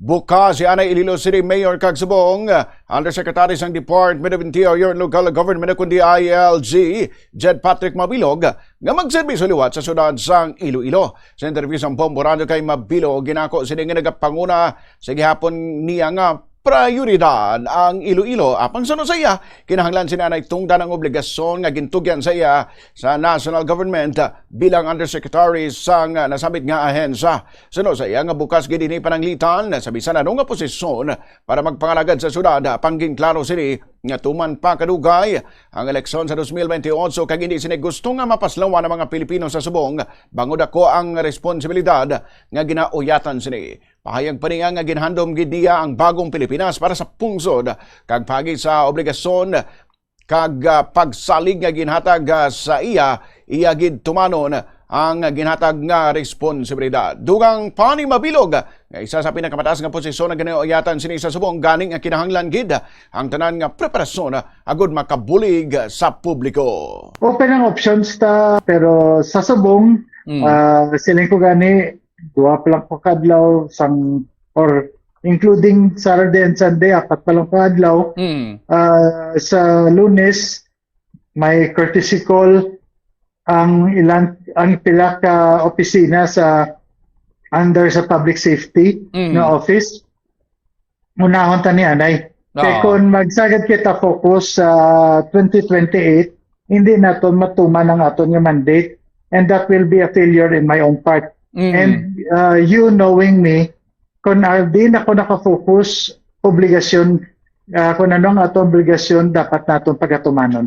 Bukas si Anay Iloilo City Mayor Cagsubong, Undersecretary ng Department of Interior and Local Government kundi ILG, Jed Patrick Mabilog, nga magserbisyo liwat sa syudad sang Iloilo. Sa interview sa Pomborado kay Mabilog, ginako sila nga nagapanguna sa gihapon niya nga prioridad ang Iloilo. Apang sunod sa iya, kinahanglan si Nanay tungdan ang obligasyon nga gintugyan sa iya sa national government bilang undersecretary sang nasabit nga ahensya. Sunod sa iya nga bukas gidini pananglitan sa bisan ano nga posisyon para magpangalagad sa syudad. Pangging klaro sini nga tuman pa kadugay ang eleksyon sa 2028 kag hindi sini gusto nga mapaslawan ang mga Pilipino sa subong. Bangod ako ang responsibilidad nga ginauyatan sini. Pahayag pa niya nga ginhandom gid niya ang bagong Pilipinas para sa pungsod kag pagi sa obligasyon kag pagsalig nga ginhatag sa iya gid tumanon ang ginhatag nga responsibilidad. Dugang pani Mabilog nga isa sa pinakamataas nga posisyon nga ginauyatan sini sa subong ganing nga kinahanglan gid ang tanan nga preparasyon agud makabulig sa publiko. Open ang options ta pero sa subong siling ko gani duwa pa lang po kadlaw sang or including Saturday and Sunday apat pa lang po kadlaw. Sa Lunes may courtesy call ang pila ka opisina sa under sa public safety na office. Unahon ta ni anay. Kaya kung magsagad kita focus sa 2028, hindi naton matuman ang aton nga mandate and that will be a failure in my own part. And you knowing me, kung di na ako nakafocus, obligasyon, kung ano ang ato obligasyon, dapat natin pagatumanon.